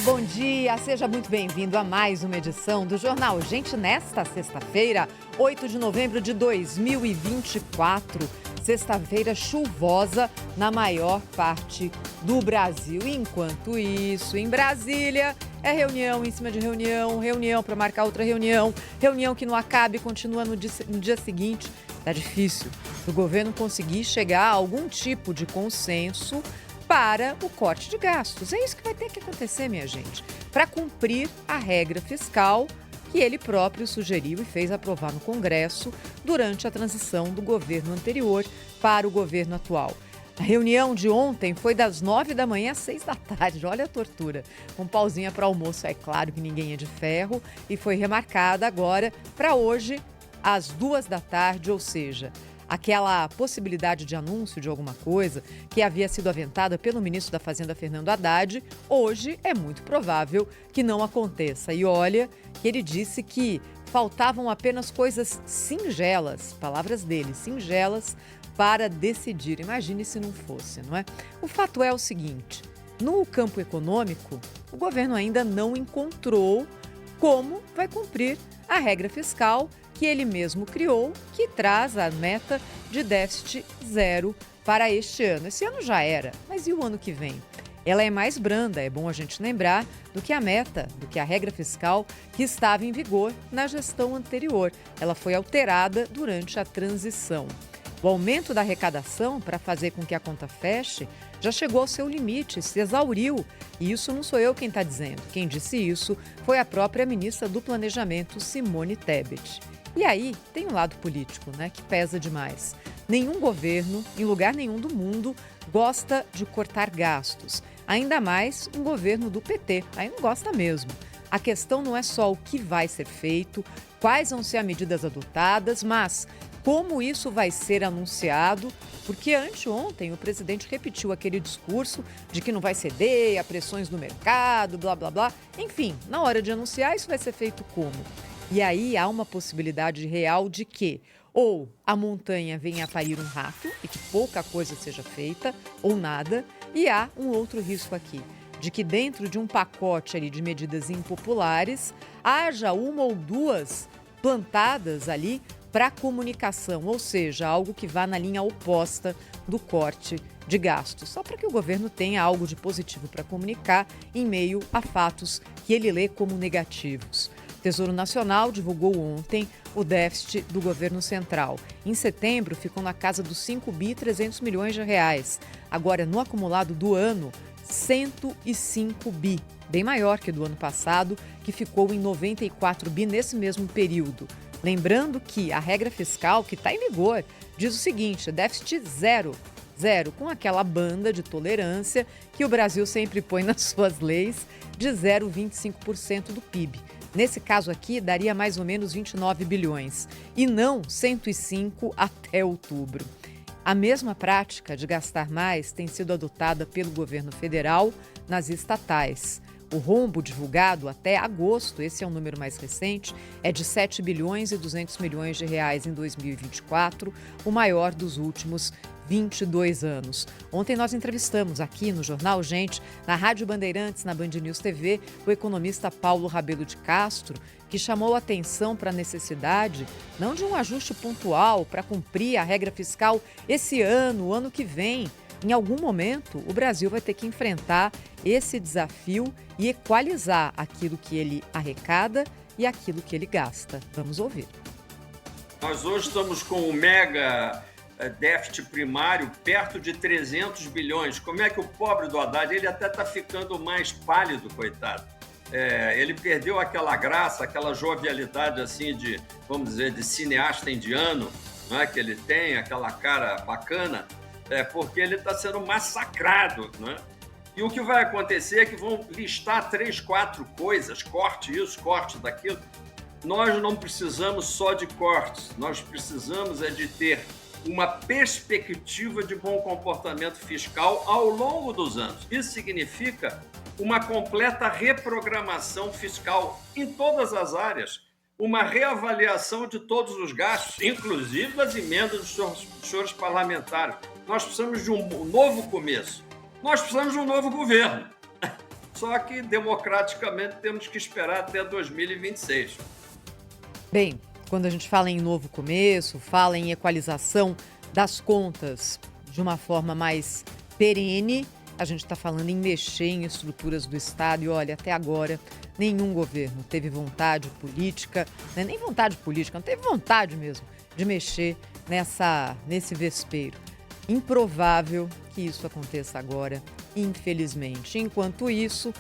bom dia, seja muito bem-vindo a mais uma edição do Jornal Gente nesta sexta-feira, 8 de novembro de 2024. Sexta-feira chuvosa na maior parte do Brasil. Enquanto isso, em Brasília, é reunião em cima de reunião, reunião para marcar outra reunião, reunião que não acaba e continua no dia seguinte. Tá difícil o governo conseguir chegar a algum tipo de consenso para o corte de gastos. É isso que vai ter que acontecer, minha gente, para cumprir a regra fiscal que ele próprio sugeriu e fez aprovar no Congresso durante a transição do governo anterior para o governo atual. A reunião de ontem foi das 9 da manhã às 6 da tarde. Olha a tortura. Com pausinha para almoço, é claro que ninguém é de ferro, e foi remarcada agora para hoje às 2 da tarde, ou seja, aquela possibilidade de anúncio de alguma coisa que havia sido aventada pelo ministro da Fazenda, Fernando Haddad, hoje é muito provável que não aconteça. E olha que ele disse que faltavam apenas coisas singelas, palavras dele, singelas, para decidir. Imagine se não fosse, não é? O fato é o seguinte, no campo econômico, o governo ainda não encontrou como vai cumprir a regra fiscal que ele mesmo criou, que traz a meta de déficit zero para este ano. Esse ano já era, mas e o ano que vem? Ela é mais branda, é bom a gente lembrar, do que a meta, do que a regra fiscal que estava em vigor na gestão anterior. Ela foi alterada durante a transição. O aumento da arrecadação para fazer com que a conta feche já chegou ao seu limite, se exauriu. E isso não sou eu quem está dizendo. Quem disse isso foi a própria ministra do Planejamento, Simone Tebet. E aí tem um lado político, né, que pesa demais. Nenhum governo, em lugar nenhum do mundo, gosta de cortar gastos. Ainda mais um governo do PT. Aí não gosta mesmo. A questão não é só o que vai ser feito, quais vão ser as medidas adotadas, mas como isso vai ser anunciado, porque anteontem o presidente repetiu aquele discurso de que não vai ceder a pressões do mercado, blá, blá, blá. Enfim, na hora de anunciar, isso vai ser feito como? E aí há uma possibilidade real de que ou a montanha venha a parir um rato e que pouca coisa seja feita, ou nada, e há um outro risco aqui, de que dentro de um pacote ali de medidas impopulares, haja uma ou duas plantadas ali para comunicação, ou seja, algo que vá na linha oposta do corte de gastos, só para que o governo tenha algo de positivo para comunicar em meio a fatos que ele lê como negativos. O Tesouro Nacional divulgou ontem o déficit do governo central. Em setembro, ficou na casa dos 5.300 bilhões de reais. Agora, no acumulado do ano, 105 bi, bem maior que do ano passado, que ficou em 94 bi nesse mesmo período. Lembrando que a regra fiscal que está em vigor diz o seguinte, déficit zero, com aquela banda de tolerância que o Brasil sempre põe nas suas leis de 0,25% do PIB. Nesse caso aqui, daria mais ou menos 29 bilhões, e não 105 até outubro. A mesma prática de gastar mais tem sido adotada pelo governo federal nas estatais. O rombo divulgado até agosto, esse é o número mais recente, é de 7 bilhões e 200 milhões de reais em 2024, o maior dos últimos 22 anos. Ontem nós entrevistamos aqui no Jornal Gente, na Rádio Bandeirantes, na Band News TV, o economista Paulo Rabelo de Castro, que chamou a atenção para a necessidade não de um ajuste pontual para cumprir a regra fiscal esse ano, o ano que vem. Em algum momento, o Brasil vai ter que enfrentar esse desafio e equalizar aquilo que ele arrecada e aquilo que ele gasta. Vamos ouvir. Nós hoje estamos com o mega déficit primário perto de 300 bilhões. Como é que o pobre do Haddad, ele até está ficando mais pálido, coitado. Ele perdeu aquela graça, aquela jovialidade assim de, vamos dizer, de cineasta indiano, não é? Que ele tem, aquela cara bacana, porque ele está sendo massacrado, não é? E o que vai acontecer é que vão listar 3, 4 coisas, corte isso, corte daquilo. Nós não precisamos só de cortes, nós precisamos de ter uma perspectiva de bom comportamento fiscal ao longo dos anos. Isso significa uma completa reprogramação fiscal em todas as áreas, uma reavaliação de todos os gastos, inclusive das emendas dos senhores parlamentares. Nós precisamos de um novo começo. Nós precisamos de um novo governo. Só que, democraticamente, temos que esperar até 2026. Bem, quando a gente fala em novo começo, fala em equalização das contas de uma forma mais perene, a gente está falando em mexer em estruturas do Estado e, olha, até agora nenhum governo teve vontade política, né, nem vontade política, não teve vontade mesmo de mexer nesse vespeiro. Improvável que isso aconteça agora, infelizmente. Enquanto isso,